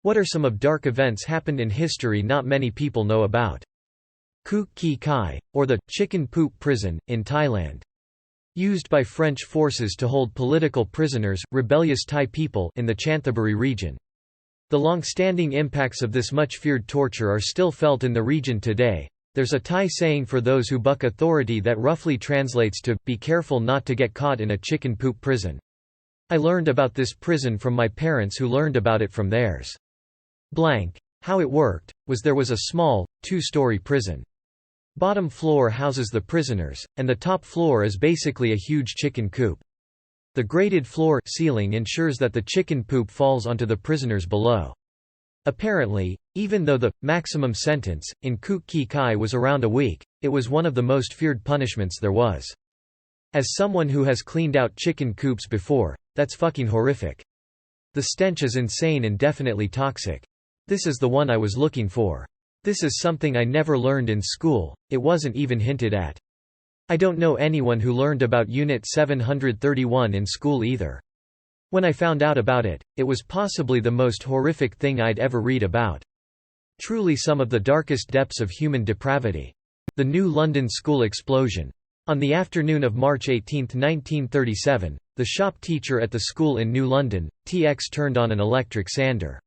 What are some of dark events happened in history not many people know about? Kuk Ki Kai, or the chicken poop prison, in Thailand. Used by French forces to hold political prisoners, rebellious Thai people, in the Chanthaburi region. The long-standing impacts of this much-feared torture are still felt in the region today. There's a Thai saying for those who buck authority that roughly translates to, "Be careful not to get caught in a chicken poop prison." I learned about this prison from my parents who learned about it from theirs. How it worked, was there was a small, two-story prison. Bottom floor houses the prisoners, and the top floor is basically a huge chicken coop. The grated floor ceiling ensures that the chicken poop falls onto the prisoners below. Apparently, even though the maximum sentence in Kuk Ki Kai was around a week, it was one of the most feared punishments there was. As someone who has cleaned out chicken coops before, that's fucking horrific. The stench is insane and definitely toxic. This is the one I was looking for. This is something I never learned in school, it wasn't even hinted at. I don't know anyone who learned about Unit 731 in school either. When I found out about it, it was possibly the most horrific thing I'd ever read about. Truly some of the darkest depths of human depravity. The New London School explosion. On the afternoon of March 18, 1937, the shop teacher at the school in New London, TX turned on an electric sander.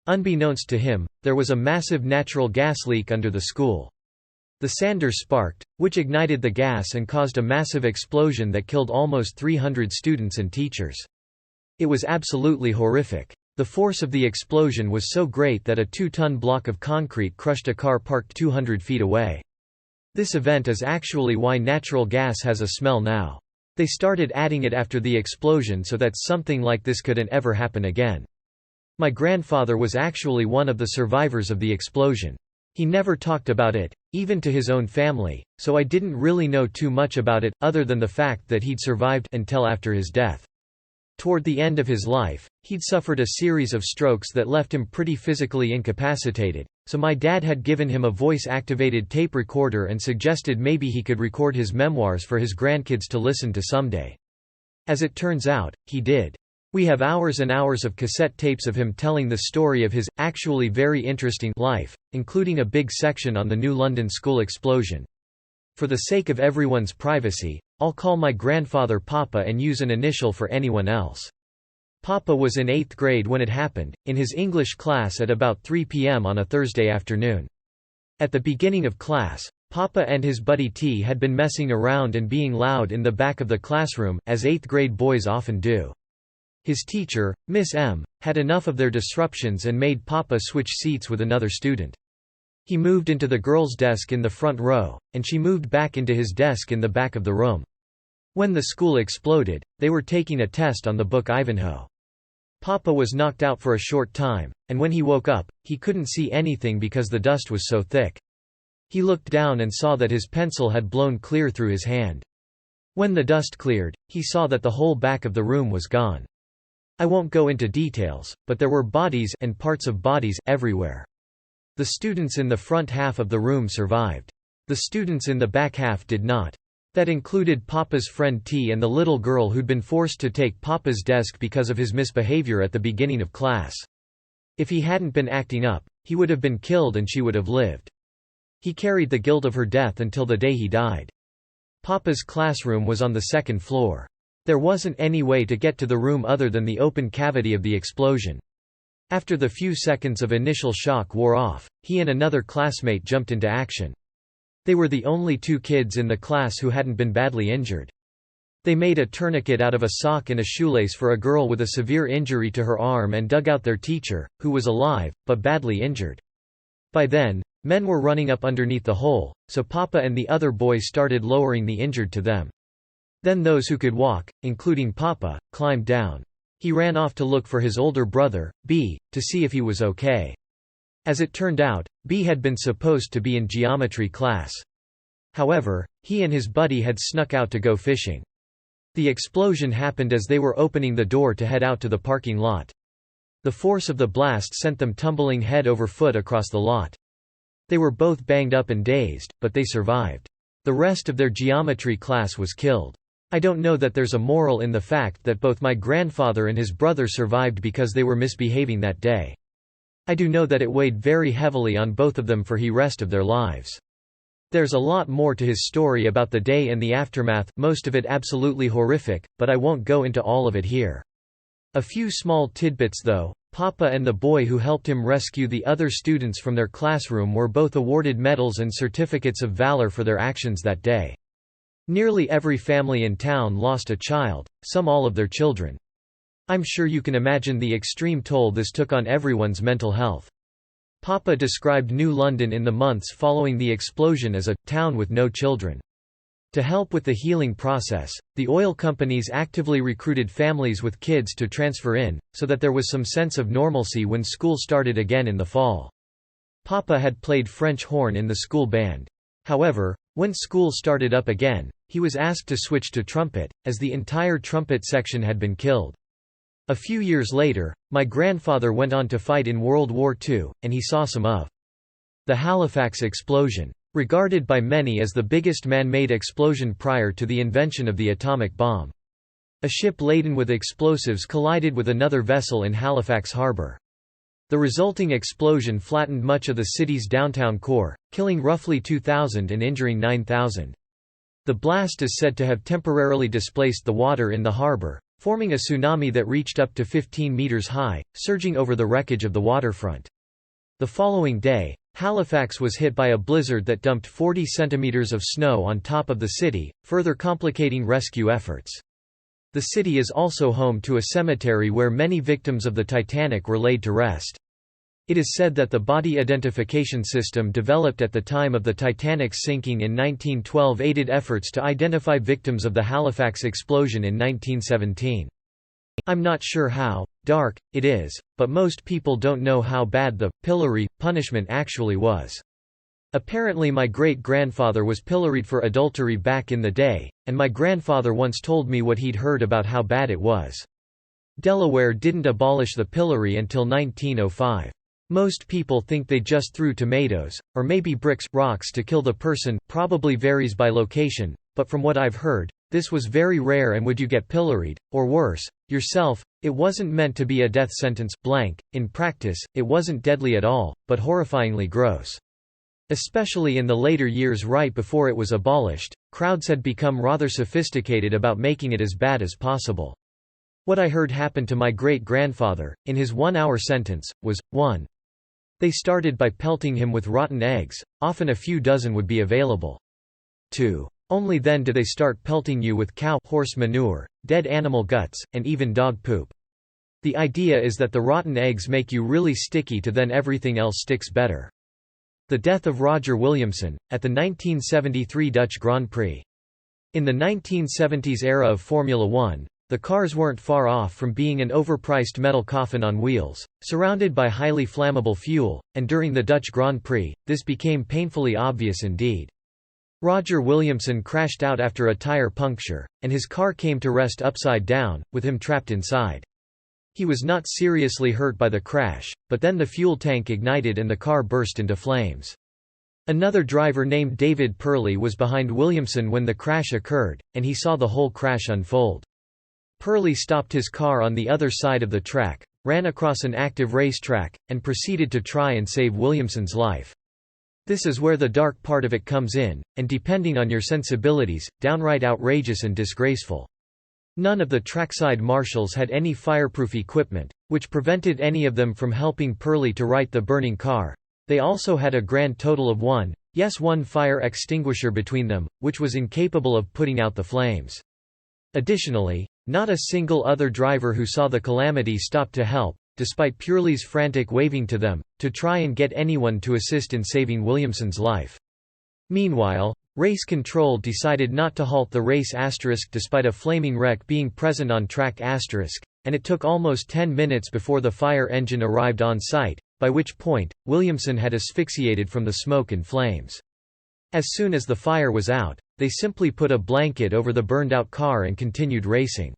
Unbeknownst to him, there was a massive natural gas leak under the school. The sander sparked, which ignited the gas and caused a massive explosion that killed almost 300 students and teachers. It was absolutely horrific. The force of the explosion was so great that a 2-ton block of concrete crushed a car parked 200 feet away. This event is actually why natural gas has a smell now. They started adding it after the explosion so that something like this couldn't ever happen again. My grandfather was actually one of the survivors of the explosion. He never talked about it, even to his own family, so I didn't really know too much about it, other than the fact that he'd survived until after his death. Toward the end of his life, he'd suffered a series of strokes that left him pretty physically incapacitated, so my dad had given him a voice-activated tape recorder and suggested maybe he could record his memoirs for his grandkids to listen to someday. As it turns out, he did. We have hours and hours of cassette tapes of him telling the story of his, actually very interesting, life, including a big section on the New London School explosion. For the sake of everyone's privacy, I'll call my grandfather Papa and use an initial for anyone else. Papa was in 8th grade when it happened, in his English class at about 3 p.m. on a Thursday afternoon. At the beginning of class, Papa and his buddy T had been messing around and being loud in the back of the classroom, as 8th grade boys often do. His teacher, Miss M, had enough of their disruptions and made Papa switch seats with another student. He moved into the girl's desk in the front row, and she moved back into his desk in the back of the room. When the school exploded, they were taking a test on the book Ivanhoe. Papa was knocked out for a short time, and when he woke up, he couldn't see anything because the dust was so thick. He looked down and saw that his pencil had blown clear through his hand. When the dust cleared, he saw that the whole back of the room was gone. I won't go into details, but there were bodies and parts of bodies everywhere. The students in the front half of the room survived. The students in the back half did not. That included Papa's friend T and the little girl who'd been forced to take Papa's desk because of his misbehavior at the beginning of class. If he hadn't been acting up, he would have been killed and she would have lived. He carried the guilt of her death until the day he died. Papa's classroom was on the 2nd floor. There wasn't any way to get to the room other than the open cavity of the explosion. After the few seconds of initial shock wore off, he and another classmate jumped into action. They were the only 2 kids in the class who hadn't been badly injured. They made a tourniquet out of a sock and a shoelace for a girl with a severe injury to her arm and dug out their teacher, who was alive, but badly injured. By then, men were running up underneath the hole, so Papa and the other boys started lowering the injured to them. Then those who could walk, including Papa, climbed down. He ran off to look for his older brother, B, to see if he was okay. As it turned out, B had been supposed to be in geometry class. However, he and his buddy had snuck out to go fishing. The explosion happened as they were opening the door to head out to the parking lot. The force of the blast sent them tumbling head over foot across the lot. They were both banged up and dazed, but they survived. The rest of their geometry class was killed. I don't know that there's a moral in the fact that both my grandfather and his brother survived because they were misbehaving that day. I do know that it weighed very heavily on both of them for the rest of their lives. There's a lot more to his story about the day and the aftermath, most of it absolutely horrific, but I won't go into all of it here. A few small tidbits though. Papa and the boy who helped him rescue the other students from their classroom were both awarded medals and certificates of valor for their actions that day. Nearly every family in town lost a child, some all of their children. I'm sure you can imagine the extreme toll this took on everyone's mental health. Papa described New London in the months following the explosion as a town with no children. To help with the healing process, the oil companies actively recruited families with kids to transfer in, so that there was some sense of normalcy when school started again in the fall. Papa had played French horn in the school band. However, when school started up again, he was asked to switch to trumpet, as the entire trumpet section had been killed. A few years later, my grandfather went on to fight in World War II, and he saw some of the Halifax explosion. Regarded by many as the biggest man-made explosion prior to the invention of the atomic bomb. A ship laden with explosives collided with another vessel in Halifax Harbour. The resulting explosion flattened much of the city's downtown core, killing roughly 2,000 and injuring 9,000. The blast is said to have temporarily displaced the water in the harbour, forming a tsunami that reached up to 15 meters high, surging over the wreckage of the waterfront. The following day, Halifax was hit by a blizzard that dumped 40 centimeters of snow on top of the city, further complicating rescue efforts. The city is also home to a cemetery where many victims of the Titanic were laid to rest. It is said that the body identification system developed at the time of the Titanic's sinking in 1912 aided efforts to identify victims of the Halifax explosion in 1917. I'm not sure how dark it is, but most people don't know how bad the pillory punishment actually was. Apparently my great-grandfather was pilloried for adultery back in the day, and my grandfather once told me what he'd heard about how bad it was. Delaware didn't abolish the pillory until 1905. Most people think they just threw tomatoes, or maybe bricks, rocks to kill the person, probably varies by location, but from what I've heard, this was very rare. And would you get pilloried, or worse, yourself, it wasn't meant to be a death sentence, blank. In practice, it wasn't deadly at all, but horrifyingly gross. Especially in the later years right before it was abolished, crowds had become rather sophisticated about making it as bad as possible. What I heard happen to my great-grandfather, in his 1-hour sentence, was, 1. They started by pelting him with rotten eggs, often a few dozen would be available. 2. Only then do they start pelting you with cow horse manure, dead animal guts, and even dog poop. The idea is that the rotten eggs make you really sticky to then everything else sticks better. The death of Roger Williamson, at the 1973 Dutch Grand Prix. In the 1970s era of Formula One, the cars weren't far off from being an overpriced metal coffin on wheels, surrounded by highly flammable fuel, and during the Dutch Grand Prix, this became painfully obvious indeed. Roger Williamson crashed out after a tire puncture, and his car came to rest upside down, with him trapped inside. He was not seriously hurt by the crash, but then the fuel tank ignited and the car burst into flames. Another driver named David Purley was behind Williamson when the crash occurred, and he saw the whole crash unfold. Purley stopped his car on the other side of the track, ran across an active racetrack, and proceeded to try and save Williamson's life. This is where the dark part of it comes in, and depending on your sensibilities, downright outrageous and disgraceful. None of the trackside marshals had any fireproof equipment, which prevented any of them from helping Purley to right the burning car. They also had a grand total of one fire extinguisher between them, which was incapable of putting out the flames. Additionally, not a single other driver who saw the calamity stopped to help, despite Purley's frantic waving to them, to try and get anyone to assist in saving Williamson's life. Meanwhile, Race Control decided not to halt the race despite a flaming wreck being present on track and it took almost 10 minutes before the fire engine arrived on site, by which point, Williamson had asphyxiated from the smoke and flames. As soon as the fire was out, they simply put a blanket over the burned-out car and continued racing.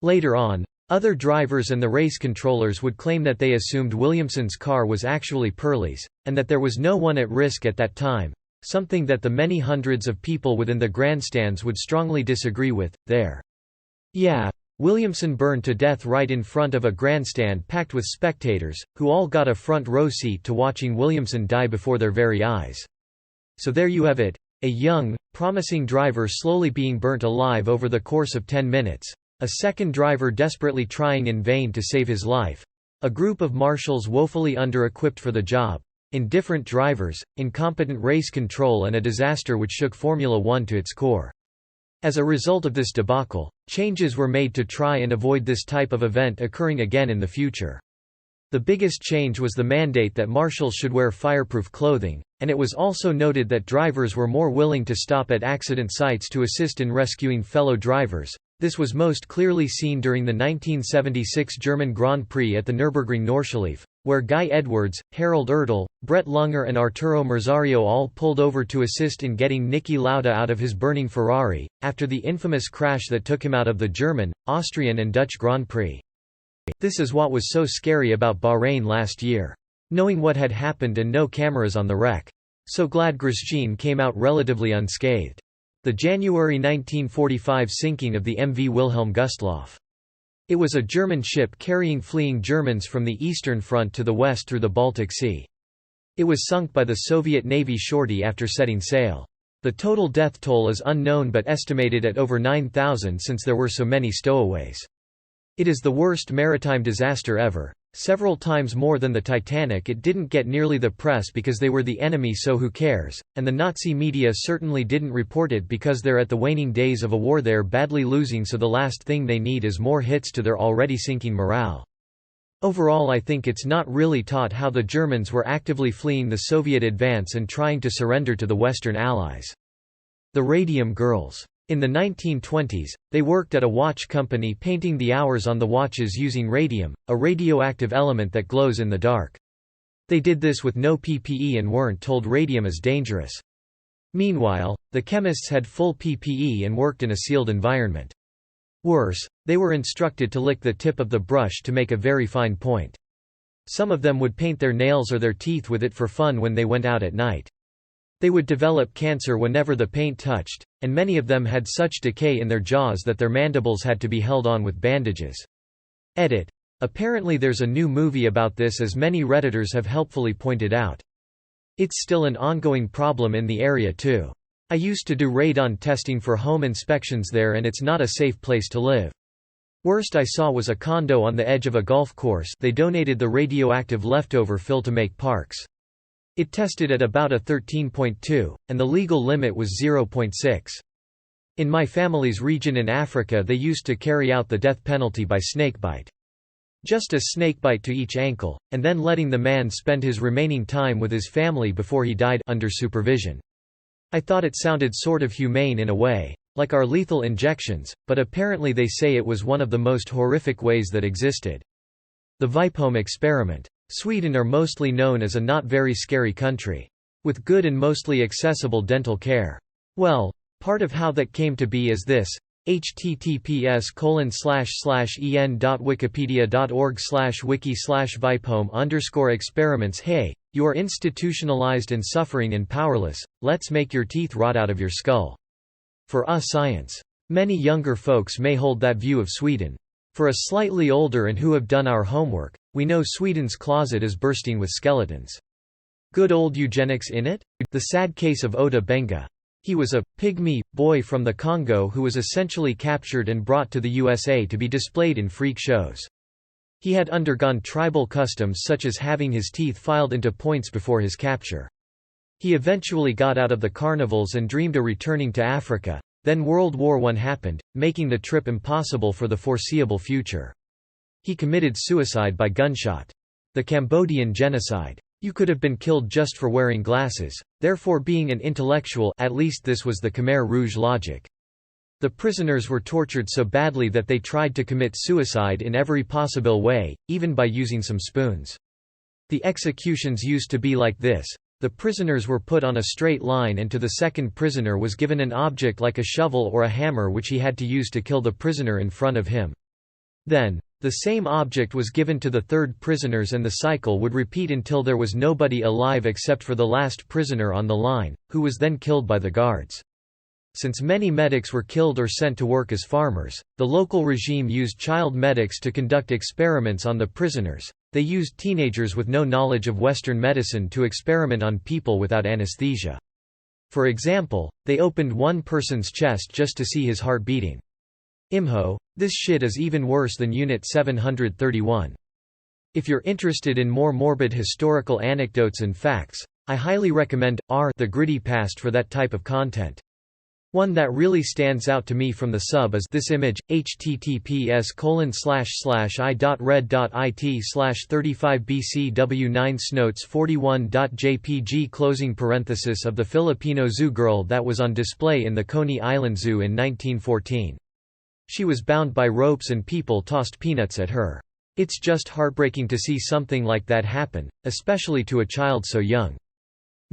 Later on, other drivers and the race controllers would claim that they assumed Williamson's car was actually Purley's, and that there was no one at risk at that time, something that the many hundreds of people within the grandstands would strongly disagree with. Yeah, Williamson burned to death right in front of a grandstand packed with spectators, who all got a front row seat to watching Williamson die before their very eyes. So there you have it, a young, promising driver slowly being burnt alive over the course of 10 minutes, a second driver desperately trying in vain to save his life, a group of marshals woefully under-equipped for the job, indifferent drivers, incompetent race control, and a disaster which shook Formula One to its core. As a result of this debacle, changes were made to try and avoid this type of event occurring again in the future. The biggest change was the mandate that marshals should wear fireproof clothing, and it was also noted that drivers were more willing to stop at accident sites to assist in rescuing fellow drivers. This was most clearly seen during the 1976 German Grand Prix at the Nürburgring Nordschleife, where Guy Edwards, Harold Ertl, Brett Lunger and Arturo Merzario all pulled over to assist in getting Niki Lauda out of his burning Ferrari, after the infamous crash that took him out of the German, Austrian and Dutch Grand Prix. This is what was so scary about Bahrain last year. Knowing what had happened and no cameras on the wreck. So glad Grosjean came out relatively unscathed. The January 1945 sinking of the MV Wilhelm Gustloff. It was a German ship carrying fleeing Germans from the Eastern Front to the west through the Baltic Sea. It was sunk by the Soviet Navy shortly after setting sail. The total death toll is unknown but estimated at over 9,000 since there were so many stowaways. It is the worst maritime disaster ever. Several times more than the Titanic. It didn't get nearly the press because they were the enemy, so who cares, and the Nazi media certainly didn't report it because they're at the waning days of a war they're badly losing, so the last thing they need is more hits to their already sinking morale. Overall, I think it's not really taught how the Germans were actively fleeing the Soviet advance and trying to surrender to the Western Allies. The Radium Girls. In the 1920s, they worked at a watch company painting the hours on the watches using radium, a radioactive element that glows in the dark. They did this with no PPE and weren't told radium is dangerous. Meanwhile, the chemists had full PPE and worked in a sealed environment. Worse, they were instructed to lick the tip of the brush to make a very fine point. Some of them would paint their nails or their teeth with it for fun when they went out at night. They would develop cancer whenever the paint touched, and many of them had such decay in their jaws that their mandibles had to be held on with bandages. Edit. Apparently there's a new movie about this, as many Redditors have helpfully pointed out. It's still an ongoing problem in the area too. I used to do radon testing for home inspections there, and it's not a safe place to live. Worst I saw was a condo on the edge of a golf course. They donated the radioactive leftover fill to make parks. It tested at about a 13.2, and the legal limit was 0.6. In my family's region in Africa, they used to carry out the death penalty by snakebite. Just a snakebite to each ankle, and then letting the man spend his remaining time with his family before he died under supervision. I thought it sounded sort of humane in a way, like our lethal injections, but apparently they say it was one of the most horrific ways that existed. The Vipome experiment. Sweden are mostly known as a not very scary country, with good and mostly accessible dental care. Well, part of how that came to be is this: https://en.wikipedia.org/wiki/vipome_experiments. Hey, you are institutionalized and suffering and powerless, let's make your teeth rot out of your skull. For us science. Many younger folks may hold that view of Sweden. For us slightly older and who have done our homework, we know Sweden's closet is bursting with skeletons. Good old eugenics in it? The sad case of Oda Benga. He was a pygmy boy from the Congo who was essentially captured and brought to the USA to be displayed in freak shows. He had undergone tribal customs such as having his teeth filed into points before his capture. He eventually got out of the carnivals and dreamed of returning to Africa. Then World War I happened, making the trip impossible for the foreseeable future. He committed suicide by gunshot. The Cambodian genocide. You could have been killed just for wearing glasses, therefore being an intellectual, at least this was the Khmer Rouge logic. The prisoners were tortured so badly that they tried to commit suicide in every possible way, even by using some spoons. The executions used to be like this. The prisoners were put on a straight line, and to the second prisoner was given an object like a shovel or a hammer which he had to use to kill the prisoner in front of him. Then, the same object was given to the third prisoners, and the cycle would repeat until there was nobody alive except for the last prisoner on the line, who was then killed by the guards. Since many medics were killed or sent to work as farmers, the local regime used child medics to conduct experiments on the prisoners. They used teenagers with no knowledge of Western medicine to experiment on people without anesthesia. For example, they opened one person's chest just to see his heart beating. Imho, this shit is even worse than Unit 731. If you're interested in more morbid historical anecdotes and facts, I highly recommend The Gritty Past for that type of content. One that really stands out to me from the sub is this image, https://i.red.it/35bcw9snotes41.jpg of the Filipino zoo girl that was on display in the Coney Island Zoo in 1914. She was bound by ropes and people tossed peanuts at her. It's just heartbreaking to see something like that happen, especially to a child so young.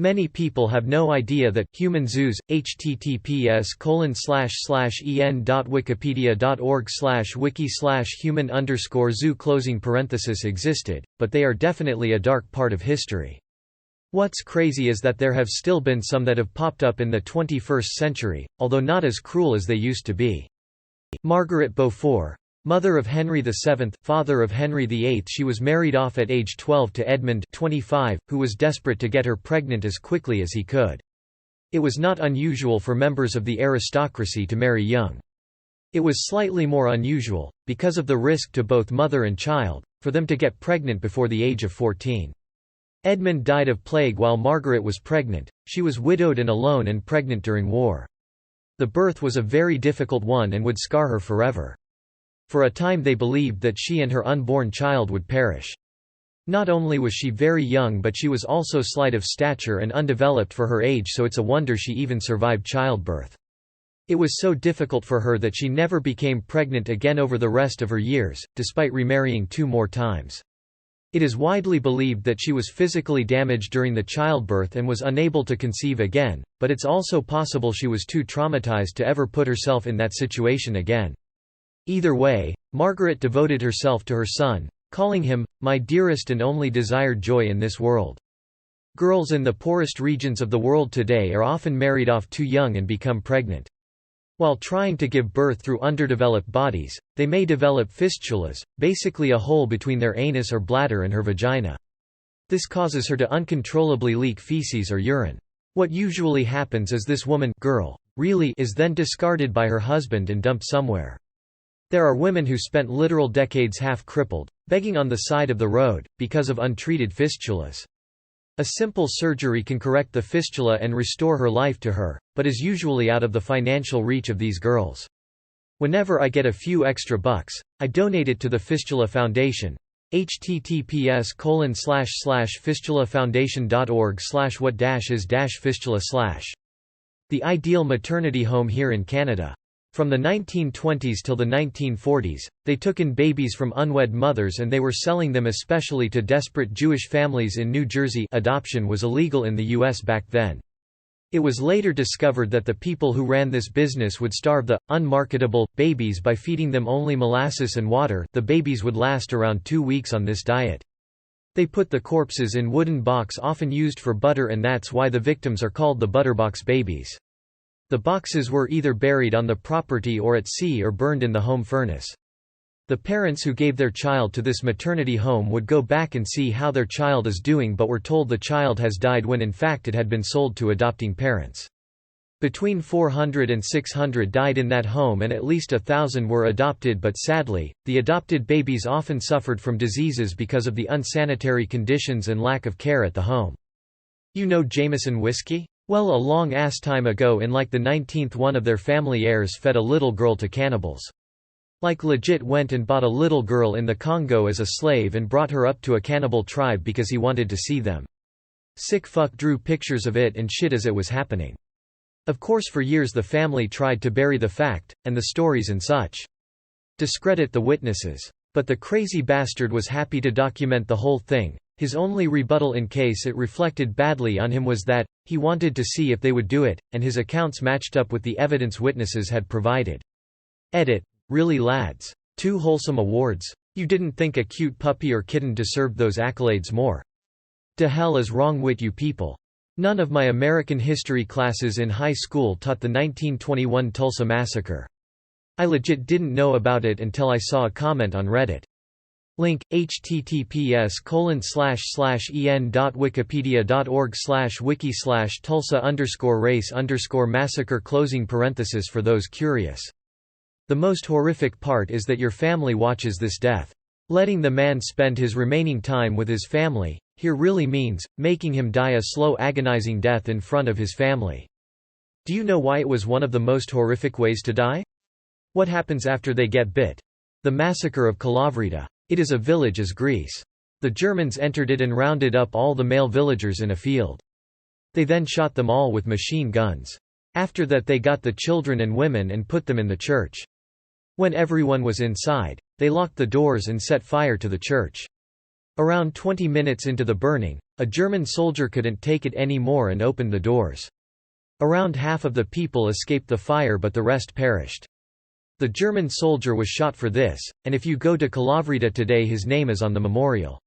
Many people have no idea that human zoos, https://en.wikipedia.org/wiki/human_zoo existed, but they are definitely a dark part of history. What's crazy is that there have still been some that have popped up in the 21st century, although not as cruel as they used to be. Margaret Beaufort, mother of Henry VII, father of Henry VIII. She was married off at age 12 to Edmund, 25, who was desperate to get her pregnant as quickly as he could. It was not unusual for members of the aristocracy to marry young. It was slightly more unusual, because of the risk to both mother and child, for them to get pregnant before the age of 14. Edmund died of plague while Margaret was pregnant. She was widowed and alone and pregnant during war. The birth was a very difficult one and would scar her forever. For a time they believed that she and her unborn child would perish. Not only was she very young, but she was also slight of stature and undeveloped for her age, so it's a wonder she even survived childbirth. It was so difficult for her that she never became pregnant again over the rest of her years, despite remarrying 2 more times. It is widely believed that she was physically damaged during the childbirth and was unable to conceive again, but it's also possible she was too traumatized to ever put herself in that situation again. Either way, Margaret devoted herself to her son, calling him, "my dearest and only desired joy in this world." Girls in the poorest regions of the world today are often married off too young and become pregnant. While trying to give birth through underdeveloped bodies, they may develop fistulas, basically a hole between their anus or bladder and her vagina. This causes her to uncontrollably leak feces or urine. What usually happens is this woman is then discarded by her husband and dumped somewhere. There are women who spent literal decades half-crippled, begging on the side of the road, because of untreated fistulas. A simple surgery can correct the fistula and restore her life to her, but is usually out of the financial reach of these girls. Whenever I get a few extra bucks, I donate it to the Fistula Foundation. https://fistulafoundation.org/what-is-fistula/. The ideal maternity home here in Canada. From the 1920s till the 1940s, they took in babies from unwed mothers and they were selling them especially to desperate Jewish families in New Jersey. Adoption was illegal in the U.S. back then. It was later discovered that the people who ran this business would starve the unmarketable babies by feeding them only molasses and water. The babies would last around 2 weeks on this diet. They put the corpses in wooden box often used for butter, and that's why the victims are called the butterbox babies. The boxes were either buried on the property or at sea or burned in the home furnace. The parents who gave their child to this maternity home would go back and see how their child is doing, but were told the child has died when in fact it had been sold to adopting parents. Between 400 and 600 died in that home and at least 1,000 were adopted, but sadly, the adopted babies often suffered from diseases because of the unsanitary conditions and lack of care at the home. You know Jameson whiskey? Well, a long-ass time ago in like the 19th, one of their family heirs fed a little girl to cannibals. Like legit went and bought a little girl in the Congo as a slave and brought her up to a cannibal tribe because he wanted to see them. Sick fuck drew pictures of it and shit as it was happening. Of course for years the family tried to bury the fact, and the stories and such. Discredit the witnesses. But the crazy bastard was happy to document the whole thing. His only rebuttal in case it reflected badly on him was that, he wanted to see if they would do it, and his accounts matched up with the evidence witnesses had provided. Edit. Really lads? 2 wholesome awards? You didn't think a cute puppy or kitten deserved those accolades more? De hell is wrong with you people? None of my American history classes in high school taught the 1921 Tulsa Massacre. I legit didn't know about it until I saw a comment on Reddit. Link: https://en.wikipedia.org/wiki/tulsa_race_massacre for those curious. The most horrific part is that your family watches this death. Letting the man spend his remaining time with his family here really means making him die a slow, agonizing death in front of his family. Do you know why it was one of the most horrific ways to die? What happens after they get bit? The massacre of Kalavrita. It is a village as Greece. The Germans entered it and rounded up all the male villagers in a field. They then shot them all with machine guns. After that they got the children and women and put them in the church. When everyone was inside, they locked the doors and set fire to the church. Around 20 minutes into the burning, a German soldier couldn't take it anymore and opened the doors. Around half of the people escaped the fire but the rest perished. The German soldier was shot for this, and if you go to Kalavrita today his name is on the memorial.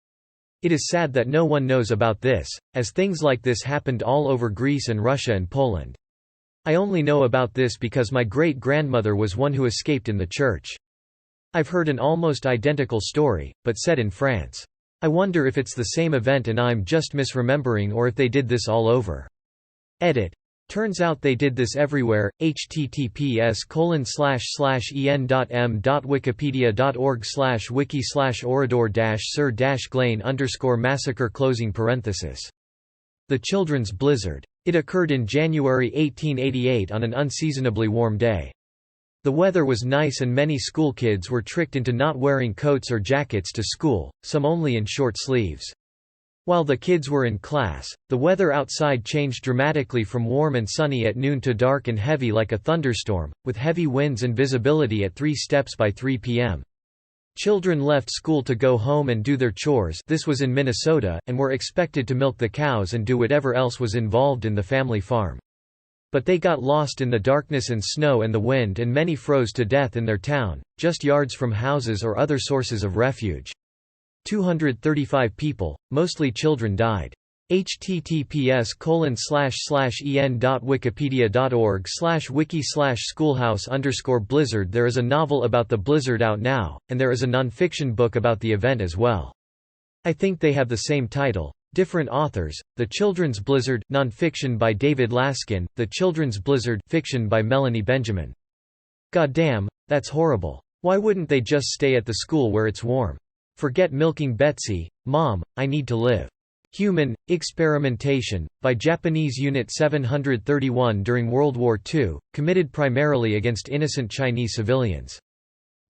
It is sad that no one knows about this, as things like this happened all over Greece and Russia and Poland. I only know about this because my great-grandmother was one who escaped in the church. I've heard an almost identical story, but set in France. I wonder if it's the same event and I'm just misremembering or if they did this all over. Edit. Turns out they did this everywhere. https://en.m.wikipedia.org/wiki/orador-sir-glain_massacre. The Children's Blizzard. It occurred in January 1888 on an unseasonably warm day. The weather was nice and many school kids were tricked into not wearing coats or jackets to school, some only in short sleeves. While the kids were in class, the weather outside changed dramatically from warm and sunny at noon to dark and heavy like a thunderstorm, with heavy winds and visibility at 3 steps by 3 p.m. Children left school to go home and do their chores, this was in Minnesota, and were expected to milk the cows and do whatever else was involved in the family farm. But they got lost in the darkness and snow and the wind and many froze to death in their town, just yards from houses or other sources of refuge. 235 people, mostly children, died. https://en.wikipedia.org/wiki/schoolhouse_blizzard. There is a novel about the blizzard out now, and there is a non-fiction book about the event as well. I think they have the same title. Different authors. The Children's Blizzard non-fiction by David Laskin, The Children's Blizzard fiction by Melanie Benjamin. Goddamn, that's horrible. Why wouldn't they just stay at the school where it's warm? Forget milking Betsy, Mom, I need to live. Human Experimentation, by Japanese Unit 731 during World War II, committed primarily against innocent Chinese civilians.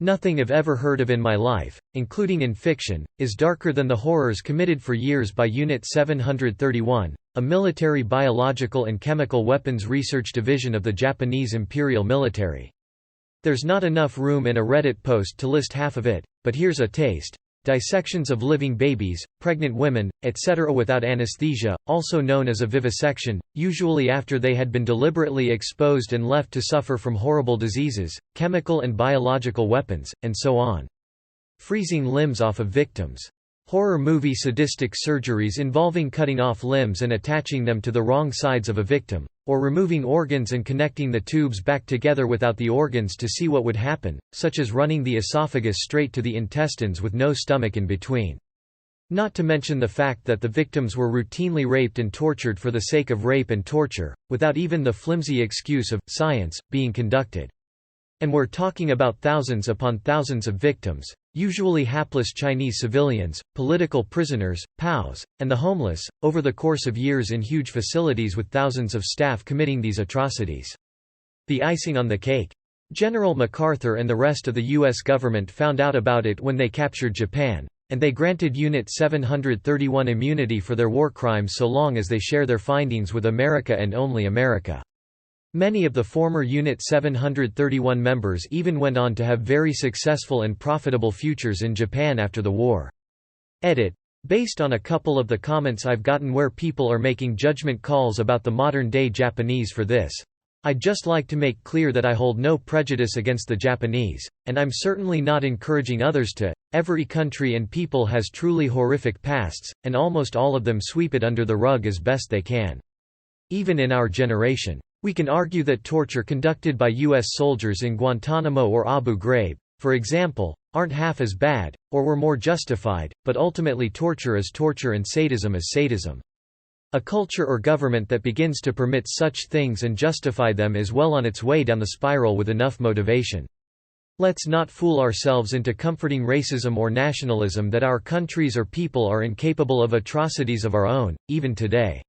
Nothing I've ever heard of in my life, including in fiction, is darker than the horrors committed for years by Unit 731, a military biological and chemical weapons research division of the Japanese Imperial Military. There's not enough room in a Reddit post to list half of it, but here's a taste. Dissections of living babies, pregnant women, etc. without anesthesia, also known as a vivisection, usually after they had been deliberately exposed and left to suffer from horrible diseases, chemical and biological weapons, and so on. Freezing limbs off of victims. Horror movie sadistic surgeries involving cutting off limbs and attaching them to the wrong sides of a victim, or removing organs and connecting the tubes back together without the organs to see what would happen, such as running the esophagus straight to the intestines with no stomach in between. Not to mention the fact that the victims were routinely raped and tortured for the sake of rape and torture, without even the flimsy excuse of science being conducted. And we're talking about thousands upon thousands of victims, usually hapless Chinese civilians, political prisoners, POWs, and the homeless, over the course of years in huge facilities with thousands of staff committing these atrocities. The icing on the cake. General MacArthur and the rest of the U.S. government found out about it when they captured Japan, and they granted Unit 731 immunity for their war crimes so long as they share their findings with America and only America. Many of the former Unit 731 members even went on to have very successful and profitable futures in Japan after the war. Edit. Based on a couple of the comments I've gotten where people are making judgment calls about the modern-day Japanese for this, I'd just like to make clear that I hold no prejudice against the Japanese, and I'm certainly not encouraging others to. Every country and people has truly horrific pasts, and almost all of them sweep it under the rug as best they can. even in our generation. We can argue that torture conducted by U.S. soldiers in Guantanamo or Abu Ghraib, for example, aren't half as bad, or were more justified, but ultimately torture is torture and sadism is sadism. A culture or government that begins to permit such things and justify them is well on its way down the spiral with enough motivation. Let's not fool ourselves into comforting racism or nationalism that our countries or people are incapable of atrocities of our own, even today.